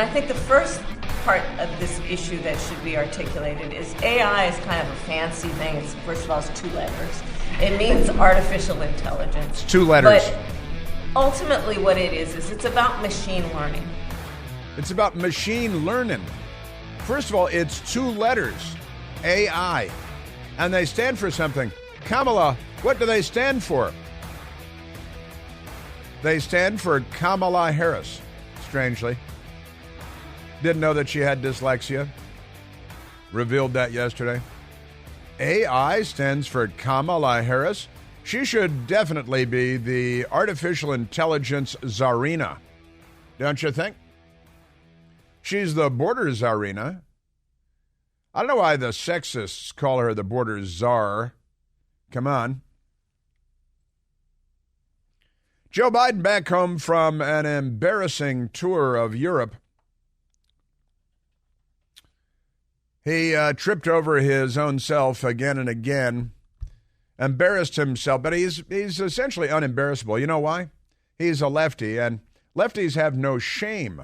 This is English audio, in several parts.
And I think the first part of this issue that should be articulated is AI is kind of a fancy thing. It's, first of all, it's 2 letters. It means artificial intelligence. It's 2 letters. But ultimately what it is it's about machine learning. It's about machine learning. First of all, it's 2 letters, AI, and they stand for something. Kamala, what do they stand for? They stand for Kamala Harris, strangely. Didn't know that she had dyslexia. Revealed that yesterday. AI stands for Kamala Harris. She should definitely be the artificial intelligence czarina, don't you think? She's the border czarina. I don't know why the sexists call her the border czar. Come on. Joe Biden back home from an embarrassing tour of Europe. He tripped over his own self again and again, embarrassed himself, but he's essentially unembarrassable. You know why? He's a lefty, and lefties have no shame.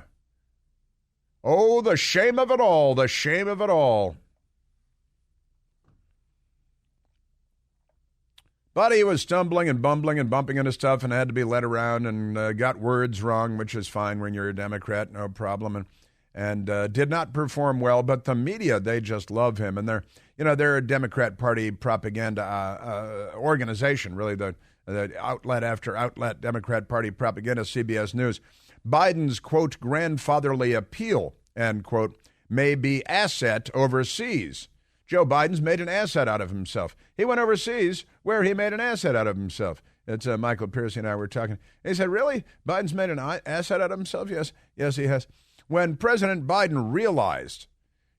Oh, the shame of it all, the shame of it all. But he was stumbling and bumbling and bumping into stuff and had to be led around and got words wrong, which is fine when you're a Democrat, no problem, and did not perform well. But the media, they just love him, and they're a Democrat Party propaganda organization, really the outlet after outlet Democrat Party propaganda, CBS News. Biden's, quote, grandfatherly appeal, end quote, may be asset overseas. Joe Biden's made an asset out of himself. He went overseas where he made an asset out of himself. It's Michael Piercy and I were talking. He said, really? Biden's made an asset out of himself? Yes, he has. When President Biden realized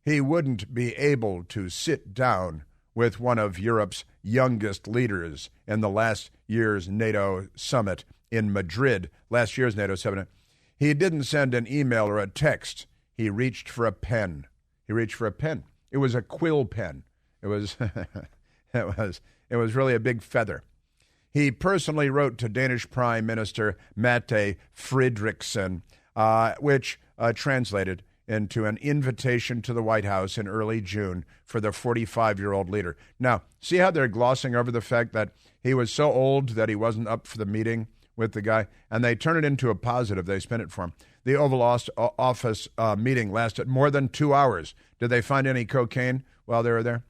he wouldn't be able to sit down with one of Europe's youngest leaders in the last year's NATO summit in Madrid, he didn't send an email or a text. He reached for a pen. It was a quill pen. It was it was really a big feather. He personally wrote to Danish Prime Minister Mette Frederiksen, which translated into an invitation to the White House in early June for the 45-year-old leader. Now, see how they're glossing over the fact that he was so old that he wasn't up for the meeting with the guy, and they turn it into a positive. They spin it for him. The Oval Office meeting lasted more than 2 hours. Did they find any cocaine while they were there?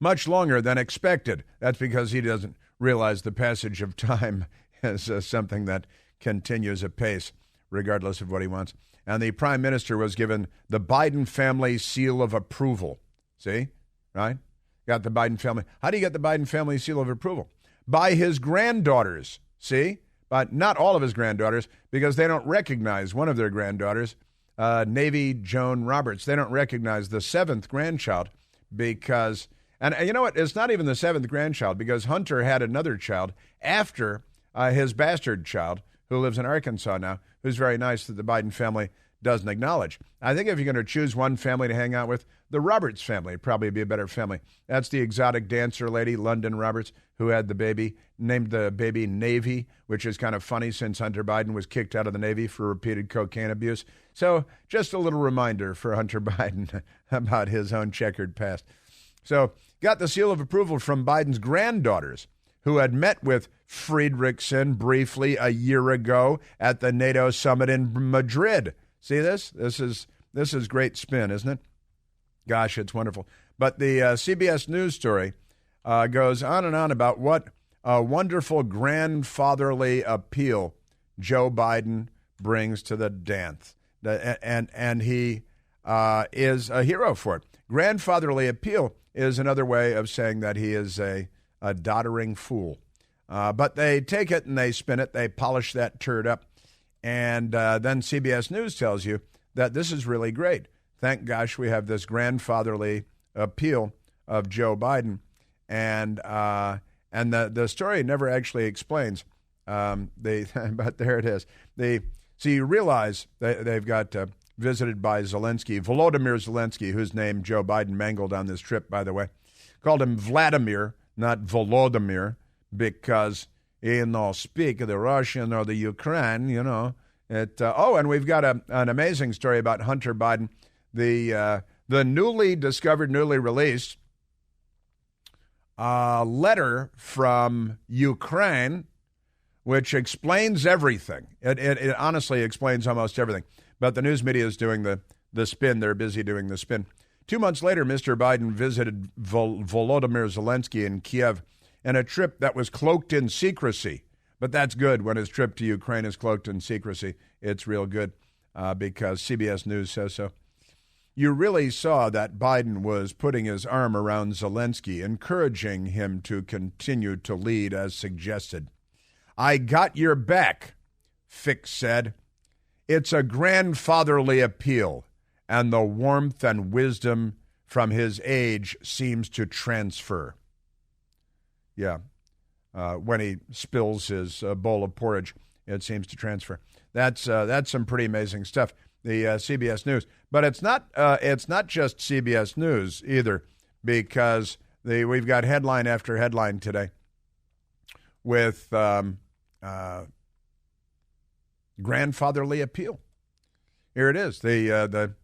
Much longer than expected. That's because he doesn't realize the passage of time is something that continues apace, regardless of what he wants. And the prime minister was given the Biden family seal of approval. See? Right? Got the Biden family. How do you get the Biden family seal of approval? By his granddaughters. See? But not all of his granddaughters, because they don't recognize one of their granddaughters, Navy Joan Roberts. They don't recognize the 7th grandchild because, and you know what? It's not even the 7th grandchild, because Hunter had another child after his bastard child, who lives in Arkansas now, who's very nice, that the Biden family doesn't acknowledge. I think if you're going to choose one family to hang out with, the Roberts family would probably be a better family. That's the exotic dancer lady, London Roberts, who had the baby, named the baby Navy, which is kind of funny since Hunter Biden was kicked out of the Navy for repeated cocaine abuse. So just a little reminder for Hunter Biden about his own checkered past. So got the seal of approval from Biden's granddaughters, who had met with Frederiksen briefly a year ago at the NATO summit in Madrid. See this? This is great spin, isn't it? Gosh, it's wonderful. But the CBS News story goes on and on about what a wonderful grandfatherly appeal Joe Biden brings to the dance. And he is a hero for it. Grandfatherly appeal is another way of saying that he is a doddering fool. But they take it and they spin it. They polish that turd up. And then CBS News tells you that this is really great. Thank gosh we have this grandfatherly appeal of Joe Biden. And the story never actually explains. But there it is. So you realize they've got visited by Zelensky, Volodymyr Zelensky, whose name Joe Biden mangled on this trip, by the way. Called him Vladimir, not Volodymyr, because he didn't speak the Russian or the Ukraine, And we've got an amazing story about Hunter Biden, the newly discovered, newly released letter from Ukraine, which explains everything. It honestly explains almost everything. But the news media is doing the spin. They're busy doing the spin. 2 months later, Mr. Biden visited Volodymyr Zelensky in Kiev in a trip that was cloaked in secrecy. But that's good when his trip to Ukraine is cloaked in secrecy. It's real good because CBS News says so. You really saw that Biden was putting his arm around Zelensky, encouraging him to continue to lead as suggested. I got your back, Fick said. It's a grandfatherly appeal, and the warmth and wisdom from his age seems to transfer. Yeah. When he spills his bowl of porridge, it seems to transfer. That's some pretty amazing stuff. The CBS News, but it's not just CBS News either, because we've got headline after headline today with grandfatherly appeal. Here it is, the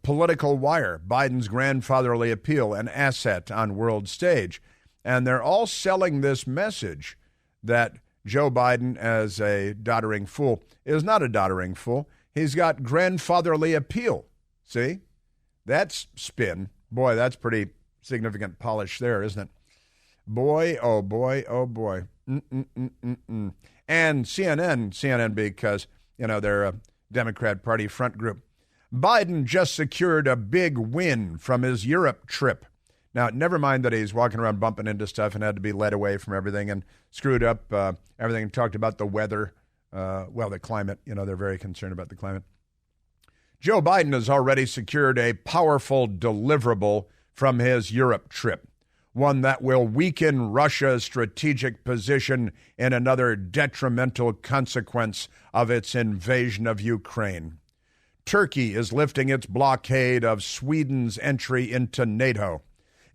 political wire, Biden's grandfatherly appeal, an asset on world stage. And they're all selling this message that Joe Biden, as a doddering fool, is not a doddering fool. He's got grandfatherly appeal. See? That's spin. Boy, that's pretty significant polish there, isn't it? Boy, oh boy, oh boy. And CNN because, they're a Democrat Party front group. Biden just secured a big win from his Europe trip. Now, never mind that he's walking around bumping into stuff and had to be led away from everything and screwed up everything and talked about the weather, the climate. They're very concerned about the climate. Joe Biden has already secured a powerful deliverable from his Europe trip, one that will weaken Russia's strategic position in another detrimental consequence of its invasion of Ukraine. Turkey is lifting its blockade of Sweden's entry into NATO.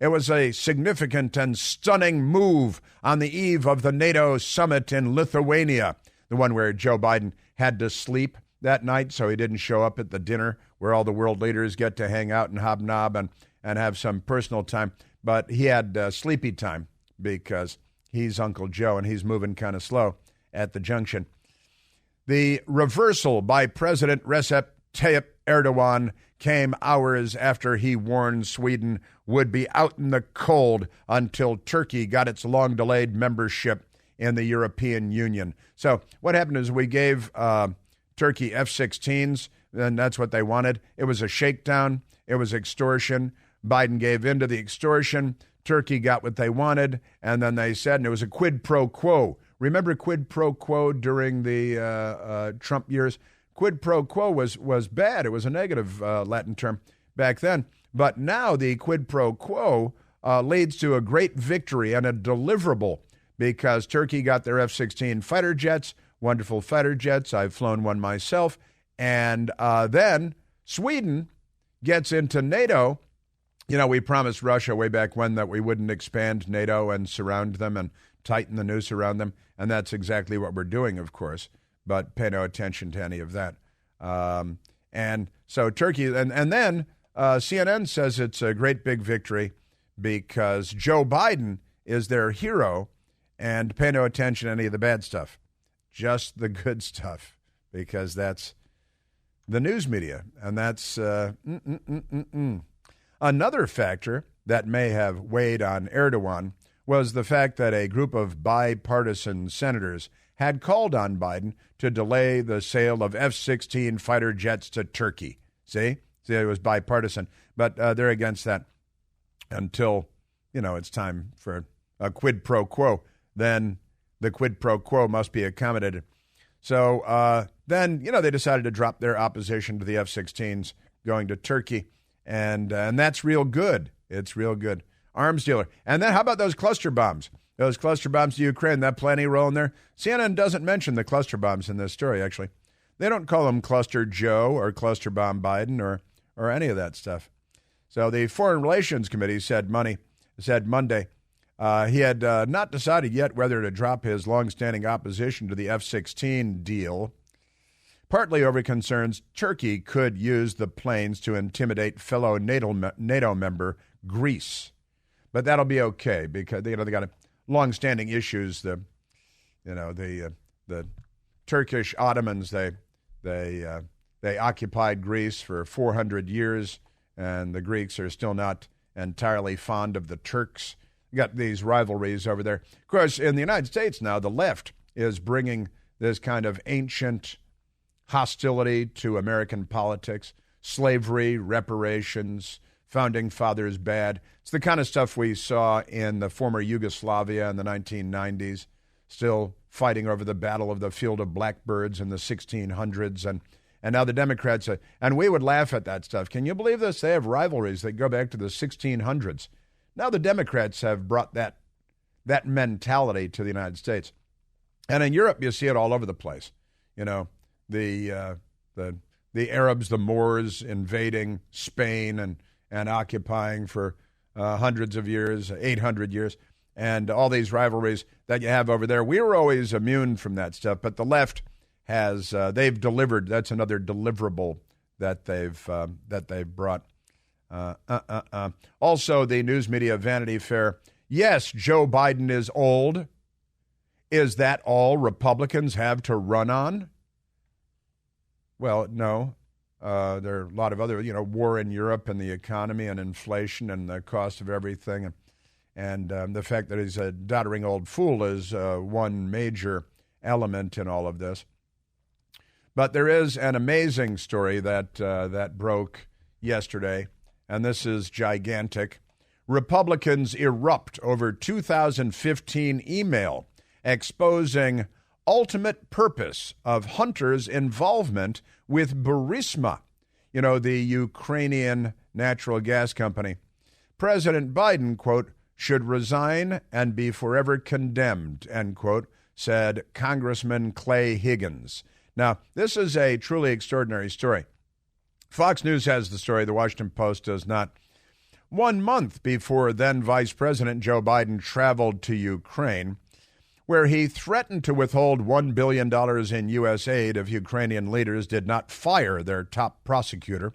It was a significant and stunning move on the eve of the NATO summit in Lithuania, the one where Joe Biden had to sleep that night, so he didn't show up at the dinner where all the world leaders get to hang out and hobnob and have some personal time. But he had sleepy time because he's Uncle Joe and he's moving kind of slow at the junction. The reversal by President Recep Tayyip Erdogan came hours after he warned Sweden would be out in the cold until Turkey got its long-delayed membership in the European Union. So what happened is we gave Turkey F-16s, and that's what they wanted. It was a shakedown. It was extortion. Biden gave in to the extortion. Turkey got what they wanted, and then they said, and it was a quid pro quo. Remember quid pro quo during the Trump years? Quid pro quo was bad. It was a negative Latin term back then. But now the quid pro quo leads to a great victory and a deliverable because Turkey got their F-16 fighter jets, wonderful fighter jets. I've flown one myself. And then Sweden gets into NATO. We promised Russia way back when that we wouldn't expand NATO and surround them and tighten the noose around them. And that's exactly what we're doing, of course. But pay no attention to any of that. And so Turkey, and then CNN says it's a great big victory because Joe Biden is their hero, and pay no attention to any of the bad stuff, just the good stuff, because that's the news media, and that's Another factor that may have weighed on Erdogan was the fact that a group of bipartisan senators had called on Biden to delay the sale of F-16 fighter jets to Turkey. See, it was bipartisan, but they're against that until, it's time for a quid pro quo. Then the quid pro quo must be accommodated. So then, they decided to drop their opposition to the F-16s going to Turkey, and that's real good. It's real good. Arms dealer. And then how about those cluster bombs? Those cluster bombs to Ukraine, that plenty role in there. CNN doesn't mention the cluster bombs in this story, actually. They don't call them Cluster Joe or Cluster Bomb Biden or any of that stuff. So the Foreign Relations Committee said Monday he had not decided yet whether to drop his longstanding opposition to the F-16 deal. partly over concerns Turkey could use the planes to intimidate fellow NATO member Greece. But that'll be okay because they got long-standing issues. The Turkish Ottomans they occupied Greece for 400 years, and the Greeks are still not entirely fond of the Turks. Got these rivalries over there. Of course, in the United States now, the left is bringing this kind of ancient hostility to American politics, slavery, reparations, founding fathers bad. It's the kind of stuff we saw in the former Yugoslavia in the 1990s, still fighting over the Battle of the Field of Blackbirds in the 1600s. And now the Democrats, and we would laugh at that stuff. Can you believe this? They have rivalries that go back to the 1600s. Now the Democrats have brought that mentality to the United States. And in Europe, you see it all over the place. You know, the Arabs, the Moors invading Spain and occupying for hundreds of years, 800 years, and all these rivalries that you have over there. We were always immune from that stuff, but the left has they've delivered. That's another deliverable that they've brought. Also, the news media Vanity Fair. Yes, Joe Biden is old. Is that all Republicans have to run on? Well, no. There are a lot of other, war in Europe and the economy and inflation and the cost of everything. And the fact that he's a doddering old fool is one major element in all of this. But there is an amazing story that broke yesterday, and this is gigantic. Republicans erupt over 2015 email exposing ultimate purpose of Hunter's involvement with Burisma, the Ukrainian natural gas company. President Biden, quote, should resign and be forever condemned, end quote, said Congressman Clay Higgins. Now, this is a truly extraordinary story. Fox News has the story. The Washington Post does not. 1 month before then Vice President Joe Biden traveled to Ukraine, where he threatened to withhold $1 billion in U.S. aid if Ukrainian leaders did not fire their top prosecutor,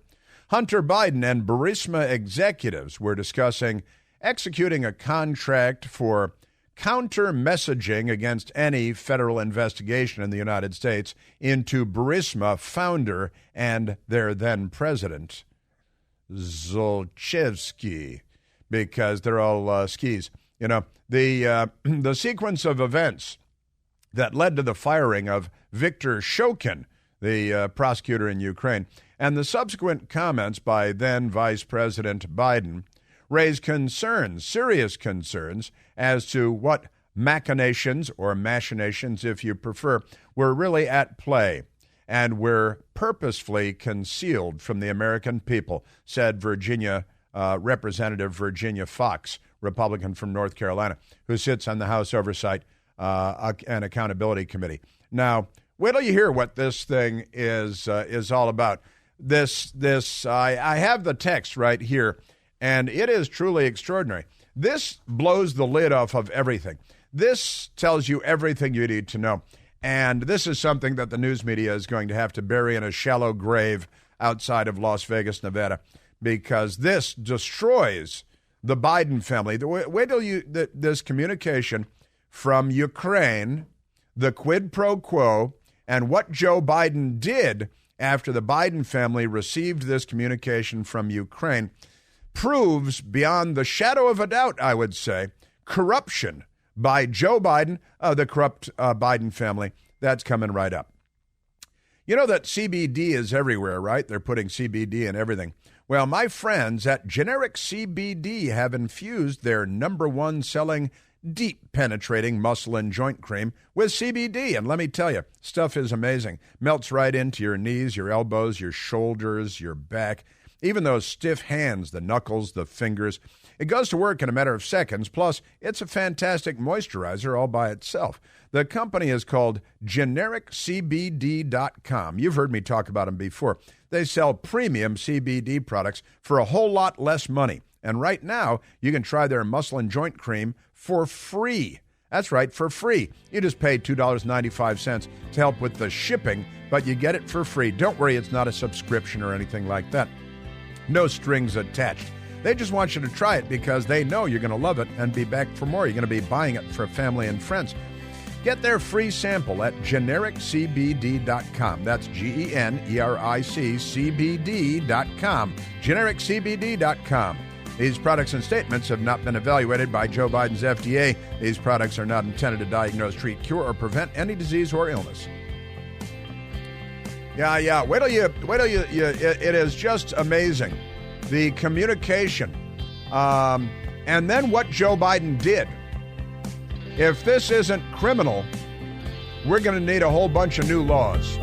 Hunter Biden and Burisma executives were discussing executing a contract for counter-messaging against any federal investigation in the United States into Burisma founder and their then-president, Zlochevsky, because they're all skis. The sequence of events that led to the firing of Viktor Shokin, the prosecutor in Ukraine, and the subsequent comments by then Vice President Biden raised concerns, serious concerns, as to what machinations, or machinations if you prefer, were really at play and were purposefully concealed from the American people, said Representative Virginia Fox, Republican from North Carolina, who sits on the House Oversight and Accountability Committee. Now, wait till you hear what this thing is all about. I have the text right here, and it is truly extraordinary. This blows the lid off of everything. This tells you everything you need to know. And this is something that the news media is going to have to bury in a shallow grave outside of Las Vegas, Nevada, because this destroys the Biden family. Wait till this communication from Ukraine, the quid pro quo, and what Joe Biden did after the Biden family received this communication from Ukraine proves beyond the shadow of a doubt, I would say, corruption by Joe Biden, the corrupt Biden family. That's coming right up. You know that CBD is everywhere, right? They're putting CBD in everything. Well, my friends at Generic CBD have infused their #1 selling deep penetrating muscle and joint cream with CBD. And let me tell you, stuff is amazing. Melts right into your knees, your elbows, your shoulders, your back, even those stiff hands, the knuckles, the fingers. It goes to work in a matter of seconds. Plus, it's a fantastic moisturizer all by itself. The company is called GenericCBD.com. You've heard me talk about them before. They sell premium CBD products for a whole lot less money. And right now, you can try their muscle and joint cream for free. That's right, for free. You just pay $2.95 to help with the shipping, but you get it for free. Don't worry, it's not a subscription or anything like that. No strings attached. They just want you to try it because they know you're going to love it and be back for more. You're going to be buying it for family and friends. Get their free sample at genericcbd.com. That's GENERICCBD.com. genericcbd.com. These products and statements have not been evaluated by Joe Biden's FDA. These products are not intended to diagnose, treat, cure, or prevent any disease or illness. Yeah. Wait till you. It is just amazing, the communication, and then what Joe Biden did. If this isn't criminal, we're going to need a whole bunch of new laws.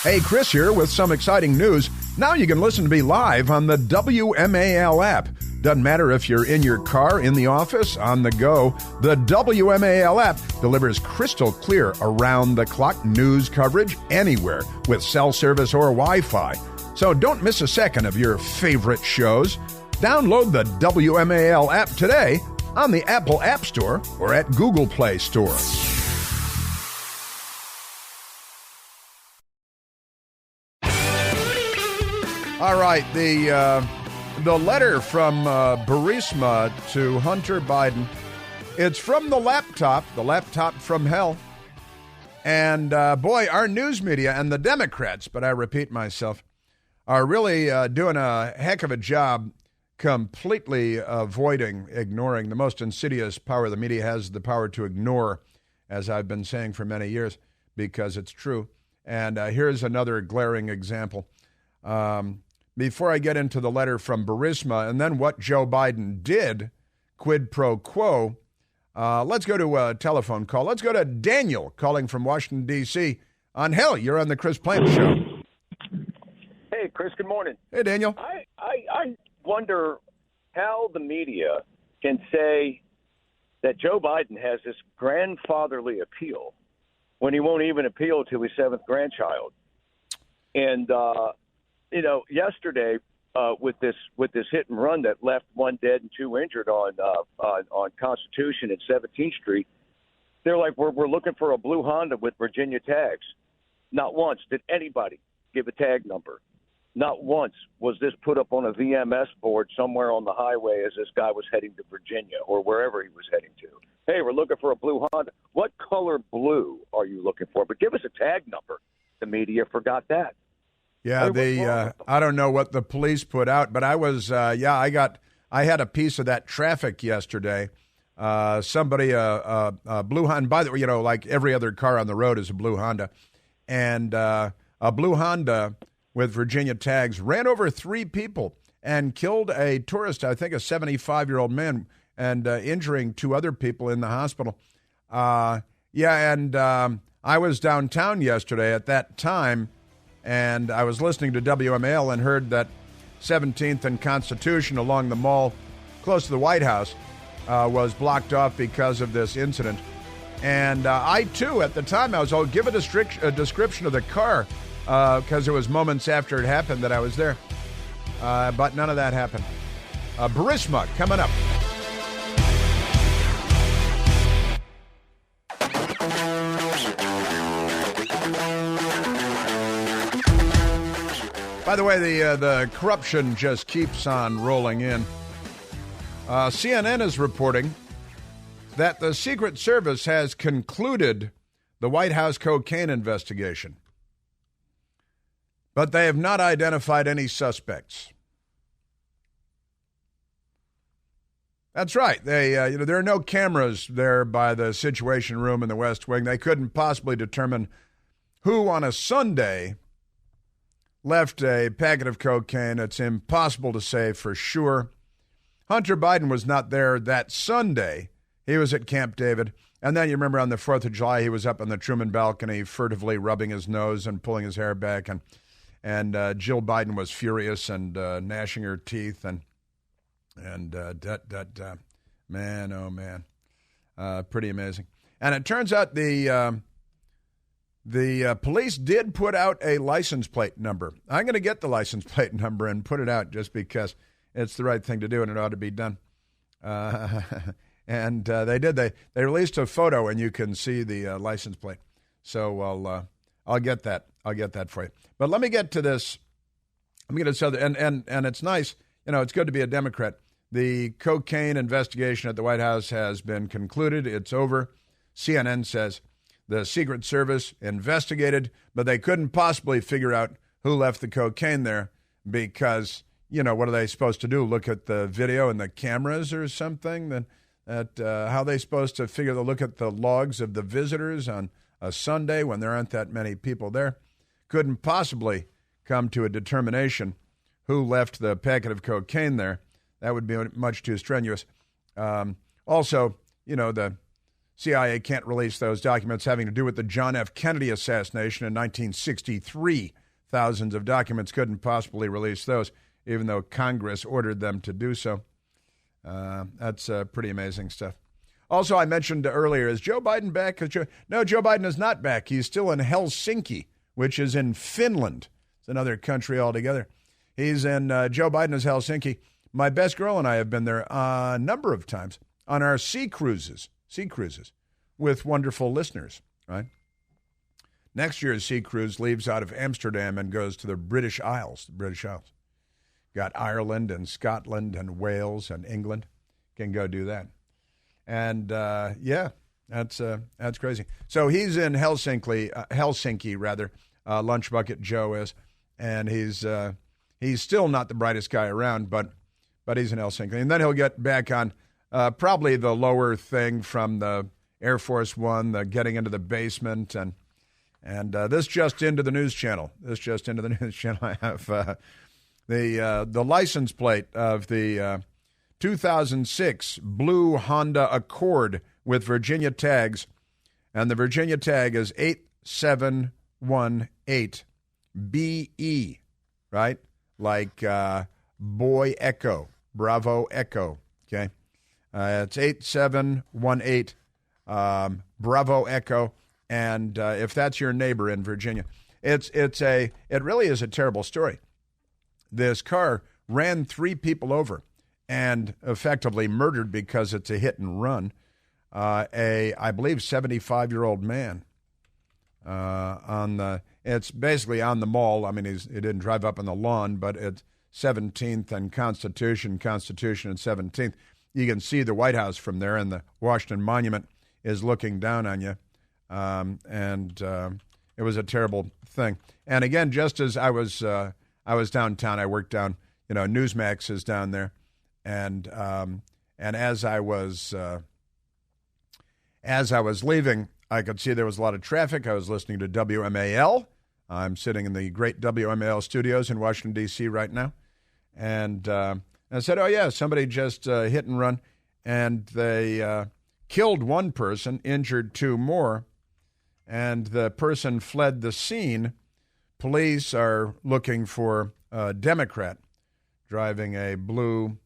Hey, Chris here with some exciting news. Now you can listen to me live on the WMAL app. Doesn't matter if you're in your car, in the office, on the go. The WMAL app delivers crystal clear around-the-clock news coverage anywhere with cell service or Wi-Fi. So don't miss a second of your favorite shows. Download the WMAL app today on the Apple App Store or at Google Play Store. All right, the letter from Burisma to Hunter Biden, it's from the laptop from hell. And boy, our news media and the Democrats, but I repeat myself, are really doing a heck of a job completely ignoring the most insidious power the media has, the power to ignore, as I've been saying for many years, because it's true. And here's another glaring example. Before I get into the letter from Burisma and then what Joe Biden did, quid pro quo, let's go to a telephone call. Let's go to Daniel calling from Washington, D.C. on Hell. You're on the Chris Plante Show. Hey, Chris, good morning. Hey, Daniel. I wonder how the media can say that Joe Biden has this grandfatherly appeal when he won't even appeal to his seventh grandchild. And, yesterday with this hit and run that left one dead and two injured on Constitution and 17th Street, they're like, we're looking for a blue Honda with Virginia tags. Not once did anybody give a tag number. Not once was this put up on a VMS board somewhere on the highway as this guy was heading to Virginia or wherever he was heading to. Hey, we're looking for a blue Honda. What color blue are you looking for? But give us a tag number. The media forgot that. Yeah, I don't know what the police put out, but I was, I had a piece of that traffic yesterday. Somebody, a blue Honda, by the way, like every other car on the road is a blue Honda, and a blue Honda with Virginia tags ran over 3 people and killed a tourist, I think a 75-year-old man, and injuring 2 other people in the hospital. I was downtown yesterday at that time, and I was listening to WMAL and heard that 17th and Constitution along the mall close to the White House was blocked off because of this incident. And I, too, at the time, I was, give a description of the car because it was moments after it happened that I was there. But none of that happened. Burisma coming up. By the way, the corruption just keeps on rolling in. CNN is reporting that the Secret Service has concluded the White House cocaine investigation, but they have not identified any suspects. That's right. There are no cameras there by the Situation Room in the West Wing. They couldn't possibly determine who on a Sunday left a packet of cocaine. It's impossible to say for sure. Hunter Biden was not there that Sunday. He was at Camp David. And then you remember on the 4th of July, he was up on the Truman balcony furtively rubbing his nose and pulling his hair back. And Jill Biden was furious and gnashing her teeth. Man, oh man. Pretty amazing. And it turns out the The police did put out a license plate number. I'm going to get the license plate number and put it out just because it's the right thing to do and it ought to be done. And they did. They released a photo and you can see the license plate. So I'll get that. I'll get that for you. But let me get to this. I'm going to tell you, and it's nice. You know, it's good to be a Democrat. The cocaine investigation at the White House has been concluded. It's over. CNN says the Secret Service investigated, but they couldn't possibly figure out who left the cocaine there because, you know, what are they supposed to do? Look at the video and the cameras or something? How are they supposed to look at the logs of the visitors on a Sunday when there aren't that many people there? Couldn't possibly come to a determination who left the packet of cocaine there. That would be much too strenuous. Also, you know, the CIA can't release those documents having to do with the John F. Kennedy assassination in 1963. Thousands of documents couldn't possibly release those, even though Congress ordered them to do so. That's pretty amazing stuff. Also, I mentioned earlier, is Joe Biden back? No, Joe Biden is not back. He's still in Helsinki, which is in Finland. It's another country altogether. He's in, Joe Biden is Helsinki. My best girl and I have been there a number of times on our sea cruises with wonderful listeners, right? Next year's sea cruise leaves out of Amsterdam and goes to the British Isles, Got Ireland and Scotland and Wales and England. Can go do that. And, yeah, that's crazy. So he's in Helsinki, Lunch Bucket Joe is, and he's still not the brightest guy around, but he's in Helsinki. And then he'll get back on probably the lower thing from the Air Force One, the getting into the basement, and this just into the news channel. I have the license plate of the 2006 blue Honda Accord with Virginia tags, and the Virginia tag is 8718BE, right? Like Boy Echo, Bravo Echo, okay? It's 8718 Bravo Echo, and if that's your neighbor in Virginia, it really is a terrible story. This car ran 3 people over and effectively murdered because it's a hit and run. I believe 75-year-old man it's basically on the mall. I mean, he didn't drive up on the lawn, but it's 17th and Constitution and 17th. You can see the White House from there, and the Washington Monument is looking down on you. It was a terrible thing. And again, just as I was downtown, I worked down, Newsmax is down there. And as I was leaving, I could see there was a lot of traffic. I was listening to WMAL. I'm sitting in the great WMAL studios in Washington, D.C. right now. And I said, oh, yeah, somebody just hit and run. And they killed one person, injured 2 more. And the person fled the scene. Police are looking for a Democrat driving a blue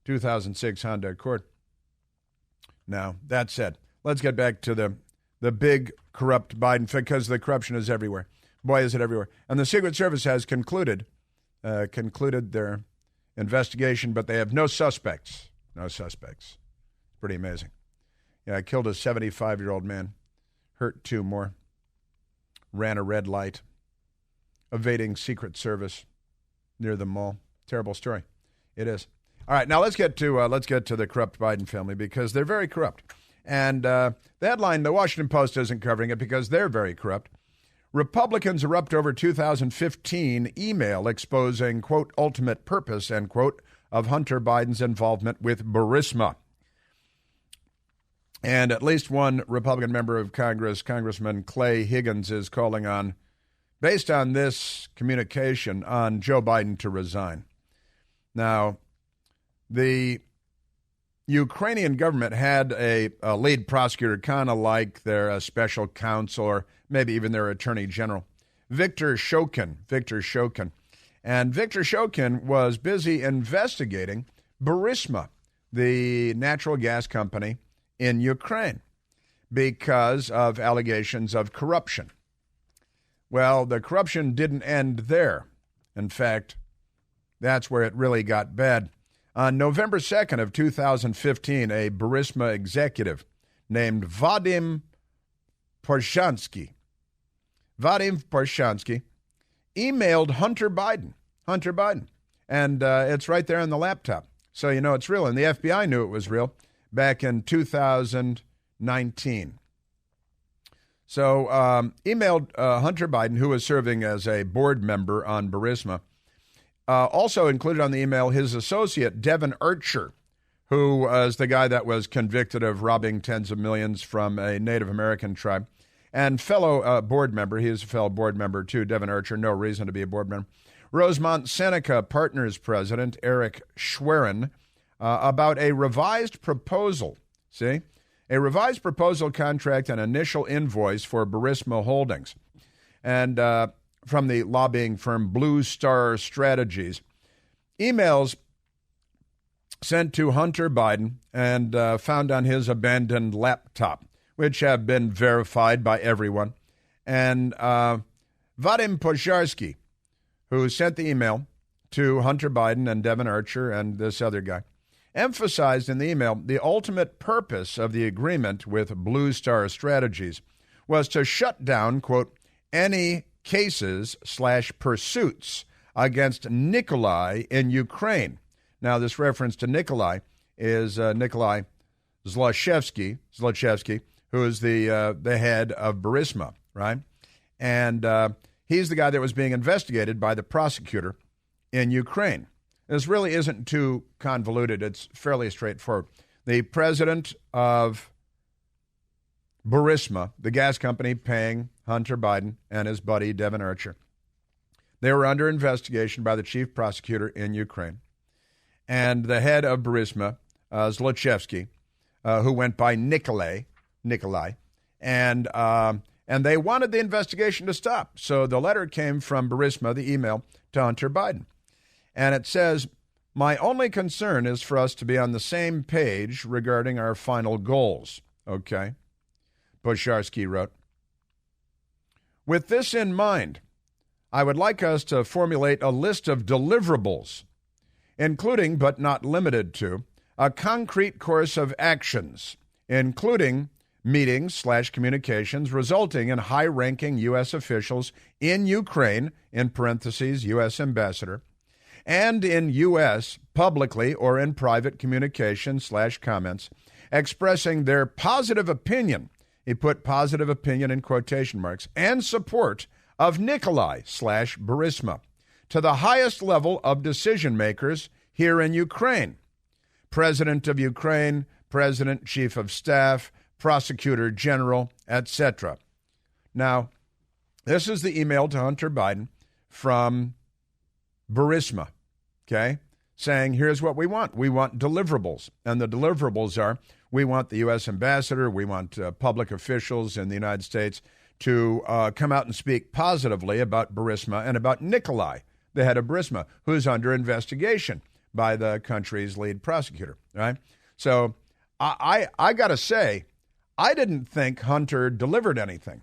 2006 Honda Accord. Now, that said, let's get back to the big corrupt Biden, because the corruption is everywhere. Boy, is it everywhere. And the Secret Service has concluded their investigation, but they have no suspects. No suspects. Pretty amazing. Yeah, killed a 75-year-old man, hurt 2 more, ran a red light, evading Secret Service near the mall. Terrible story. It is. All right, now let's get to the corrupt Biden family, because they're very corrupt. And the headline, the Washington Post isn't covering it because they're very corrupt. Republicans erupt over 2015 email exposing, quote, ultimate purpose, end quote, of Hunter Biden's involvement with Burisma. And at least one Republican member of Congress, Congressman Clay Higgins, is calling on, based on this communication, on Joe Biden to resign. Now, the Ukrainian government had a lead prosecutor, kind of like their special counsel or maybe even their attorney general, Viktor Shokin. And Viktor Shokin was busy investigating Burisma, the natural gas company in Ukraine, because of allegations of corruption. Well, the corruption didn't end there. In fact, that's where it really got bad. On November 2nd of 2015, a Burisma executive named Vadim Porshansky emailed Hunter Biden, and it's right there on the laptop. So you know it's real, and the FBI knew it was real back in 2019. So emailed Hunter Biden, who was serving as a board member on Burisma. Also included on the email his associate, Devin Archer, who was the guy that was convicted of robbing tens of millions from a Native American tribe, and fellow board member. He is a fellow board member, too, Devin Archer, no reason to be a board member. Rosemont Seneca Partners president, Eric Schwerin, about a revised proposal. See? A revised proposal contract and initial invoice for Burisma Holdings. And from the lobbying firm Blue Star Strategies. Emails sent to Hunter Biden and found on his abandoned laptop, which have been verified by everyone. And Vadim Pozharsky, who sent the email to Hunter Biden and Devin Archer and this other guy, emphasized in the email the ultimate purpose of the agreement with Blue Star Strategies was to shut down, quote, any cases/pursuits against Nikolai in Ukraine. Now, this reference to Nikolai is Nikolai Zlochevsky, who is the head of Burisma, right? And he's the guy that was being investigated by the prosecutor in Ukraine. This really isn't too convoluted. It's fairly straightforward. The president of Burisma, the gas company paying Hunter Biden and his buddy Devin Archer, they were under investigation by the chief prosecutor in Ukraine. And the head of Burisma, Zlochevsky, who went by Nikolai, and they wanted the investigation to stop. So the letter came from Burisma, the email, to Hunter Biden. And it says, my only concern is for us to be on the same page regarding our final goals. Okay. Pozharsky wrote, with this in mind, I would like us to formulate a list of deliverables, including but not limited to a concrete course of actions, including meetings/communications resulting in high-ranking U.S. officials in Ukraine, in parentheses, U.S. ambassador, and in U.S. publicly or in private communications/comments expressing their positive opinion, he put positive opinion in quotation marks, and support of Nikolai/Burisma to the highest level of decision makers here in Ukraine. President of Ukraine, President, Chief of Staff, Prosecutor General, etc. Now, this is the email to Hunter Biden from Burisma, okay, saying here's what we want. We want deliverables. And the deliverables are we want the U.S. ambassador, we want public officials in the United States to come out and speak positively about Burisma and about Nikolai, the head of Burisma, who's under investigation by the country's lead prosecutor, right? So I got to say, I didn't think Hunter delivered anything.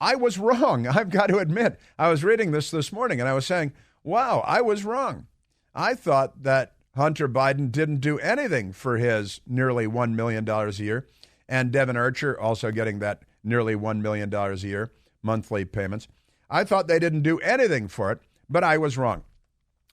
I was wrong. I've got to admit. I was reading this morning, and I was saying, wow, I was wrong. I thought that Hunter Biden didn't do anything for his nearly $1 million a year, and Devin Archer also getting that nearly $1 million a year, monthly payments. I thought they didn't do anything for it, but I was wrong.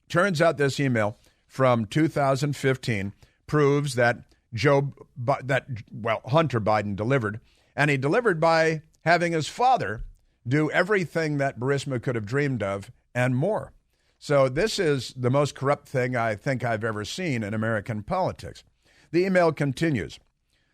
Turns out this email from 2015 proves that Hunter Biden delivered, and he delivered by having his father do everything that Burisma could have dreamed of and more. So this is the most corrupt thing I think I've ever seen in American politics. The email continues.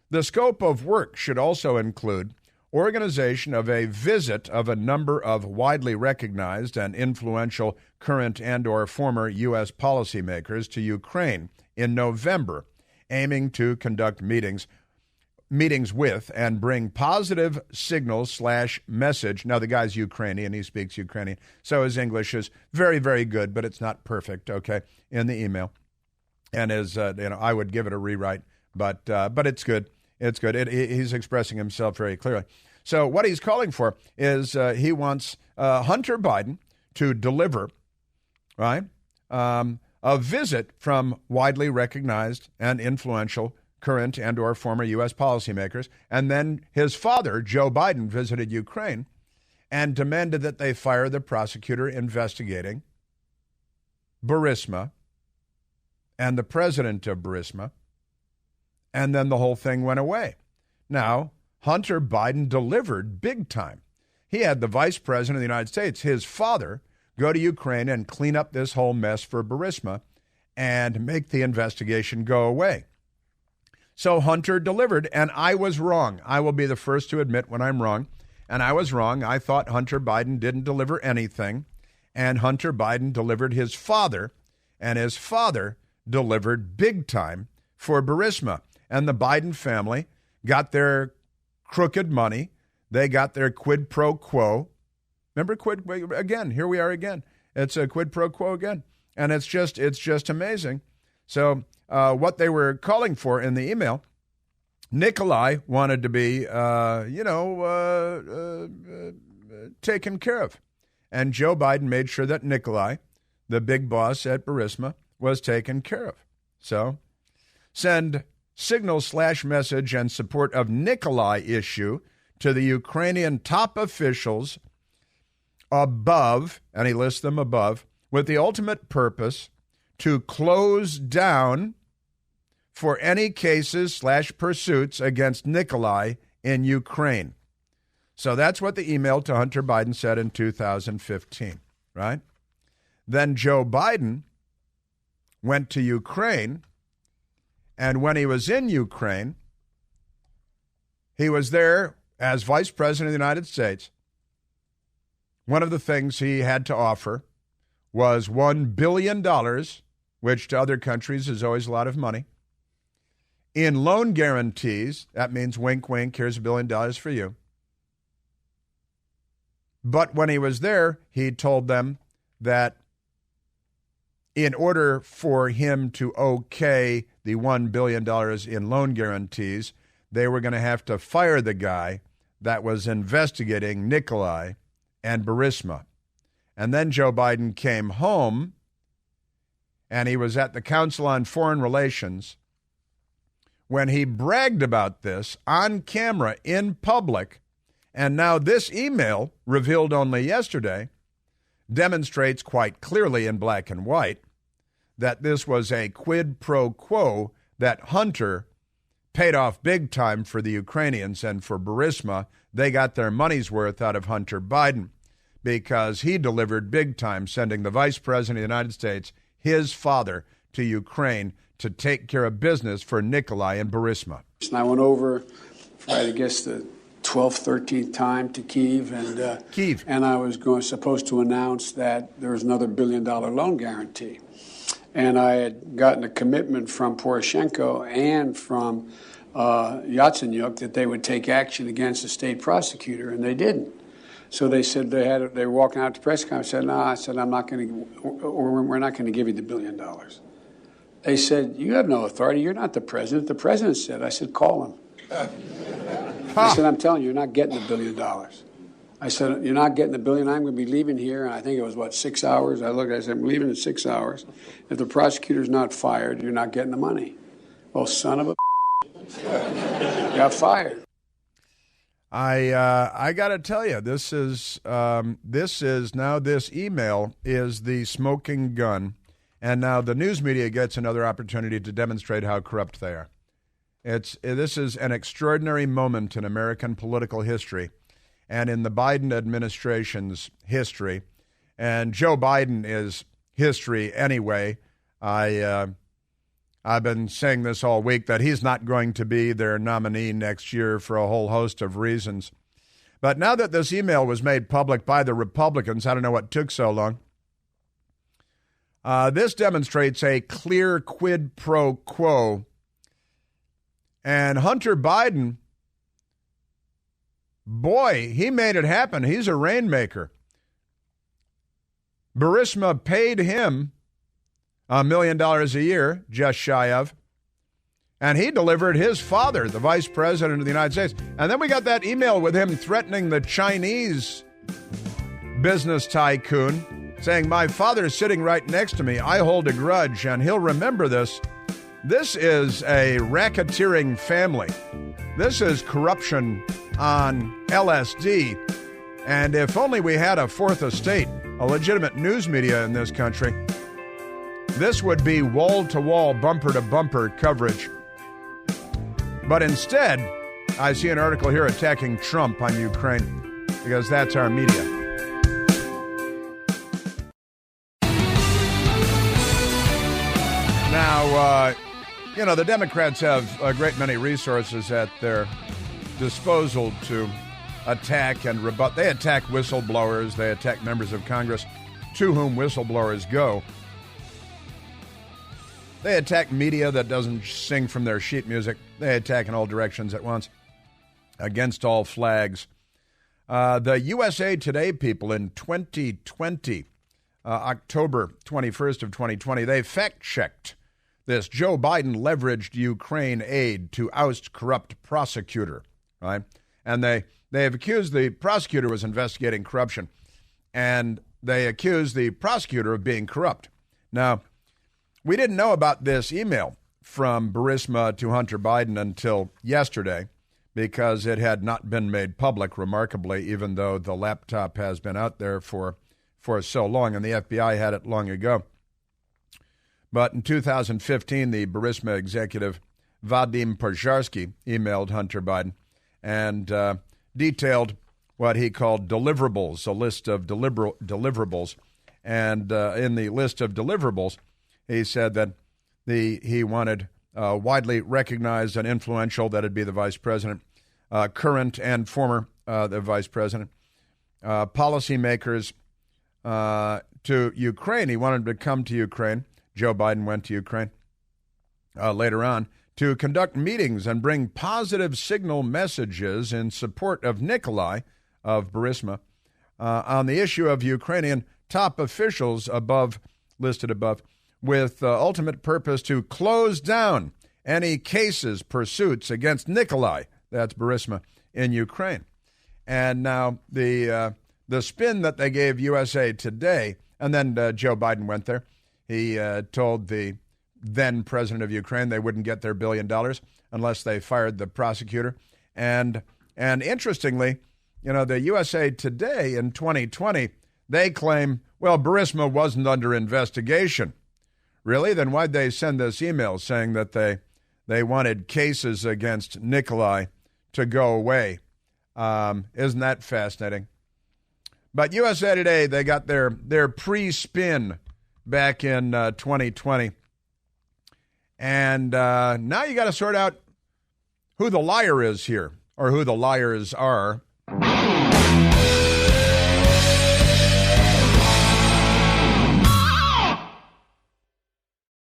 The scope of work should also include organization of a visit of a number of widely recognized and influential current and or former U.S. policymakers to Ukraine in November, aiming to conduct meetings with and bring positive signals/message. Now, the guy's Ukrainian. He speaks Ukrainian. So his English is very, very good, but it's not perfect, okay, in the email. And I would give it a rewrite, but it's good. It's good. He's expressing himself very clearly. So what he's calling for is he wants Hunter Biden to deliver, right, a visit from widely recognized and influential current and or former U.S. policymakers. And then his father, Joe Biden, visited Ukraine and demanded that they fire the prosecutor investigating Burisma and the president of Burisma. And then the whole thing went away. Now, Hunter Biden delivered big time. He had the vice president of the United States, his father, go to Ukraine and clean up this whole mess for Burisma and make the investigation go away. So Hunter delivered, and I was wrong. I will be the first to admit when I'm wrong. And I was wrong. I thought Hunter Biden didn't deliver anything. And Hunter Biden delivered his father, and his father delivered big time for Burisma. And the Biden family got their crooked money. They got their quid pro quo. Remember again, here we are again. It's a quid pro quo again. And it's just amazing. So what they were calling for in the email, Nikolai wanted to be, taken care of. And Joe Biden made sure that Nikolai, the big boss at Burisma, was taken care of. So send signal/message and support of Nikolai issue to the Ukrainian top officials above, and he lists them above, with the ultimate purpose to close down for any cases/pursuits against Nikolai in Ukraine. So that's what the email to Hunter Biden said in 2015, right? Then Joe Biden went to Ukraine, and when he was in Ukraine, he was there as vice president of the United States. One of the things he had to offer was $1 billion, which to other countries is always a lot of money, in loan guarantees. That means wink, wink, here's $1 billion for you. But when he was there, he told them that in order for him to okay the $1 billion in loan guarantees, they were going to have to fire the guy that was investigating Nikolai and Burisma. And then Joe Biden came home, and he was at the Council on Foreign Relations when he bragged about this on camera in public. And now this email, revealed only yesterday, demonstrates quite clearly in black and white that this was a quid pro quo, that Hunter paid off big time for the Ukrainians and for Burisma. They got their money's worth out of Hunter Biden because he delivered big time, sending the vice president of the United States, his father, to Ukraine to take care of business for Nikolai and Burisma. And I went over, I guess, the 12th, 13th time to Kyiv, and I was supposed to announce that there was another $1 billion loan guarantee. And I had gotten a commitment from Poroshenko and from Yatsenyuk that they would take action against the state prosecutor, and they didn't. So they said they were walking out to press conference. I said, no, I'm not going to, or we're not going to give you the $1 billion. They said, you have no authority. You're not the president. The president said. I said, call him. I said, I'm telling you, you're not getting the $1 billion. I said, you're not getting the $1 billion. I'm going to be leaving here. And I think it was, 6 hours? I said, I'm leaving in 6 hours. If the prosecutor's not fired, you're not getting the money. Well, son of a got fired. I got to tell you, this email is the smoking gun. And now the news media gets another opportunity to demonstrate how corrupt they are. This is an extraordinary moment in American political history and in the Biden administration's history. And Joe Biden is history anyway. I've been saying this all week that he's not going to be their nominee next year for a whole host of reasons. But now that this email was made public by the Republicans, I don't know what took so long. This demonstrates a clear quid pro quo. And Hunter Biden, boy, he made it happen. He's a rainmaker. Burisma paid him $1 million a year, just shy of. And he delivered his father, the vice president of the United States. And then we got that email with him threatening the Chinese business tycoon, saying, my father is sitting right next to me. I hold a grudge, and he'll remember this. This is a racketeering family. This is corruption on LSD. And if only we had a fourth estate, a legitimate news media in this country, this would be wall-to-wall, bumper-to-bumper coverage. But instead, I see an article here attacking Trump on Ukraine, because that's our media. Now, the Democrats have a great many resources at their disposal to attack and rebut. They attack whistleblowers. They attack members of Congress to whom whistleblowers go. They attack media that doesn't sing from their sheet music. They attack in all directions at once, against all flags. The USA Today people in 2020, October 21st of 2020, they fact-checked this. Joe Biden leveraged Ukraine aid to oust corrupt prosecutor, right? And they have accused the prosecutor was investigating corruption, and they accused the prosecutor of being corrupt. Now, we didn't know about this email from Burisma to Hunter Biden until yesterday, because it had not been made public, remarkably, even though the laptop has been out there for so long, and the FBI had it long ago. But in 2015, the Burisma executive Vadim Pozharsky emailed Hunter Biden and detailed what he called deliverables, a list of deliverables. And in the list of deliverables, he said that he wanted widely recognized and influential, that'd be the vice president, current and former the vice president, policymakers to Ukraine. He wanted to come to Ukraine. Joe Biden went to Ukraine later on to conduct meetings and bring positive signal messages in support of Nikolai of Burisma on the issue of Ukrainian top officials listed above, with ultimate purpose to close down any cases, pursuits against Nikolai, that's Burisma, in Ukraine. And now the spin that they gave USA Today, and then Joe Biden went there. He told the then president of Ukraine they wouldn't get their $1 billion unless they fired the prosecutor. And interestingly, the USA Today in 2020, they claim, well, Burisma wasn't under investigation. Really? Then why'd they send this email saying that they wanted cases against Nikolai to go away? Isn't that fascinating? But USA Today, they got their pre-spin back in 2020. And now you got to sort out who the liar is here, or who the liars are.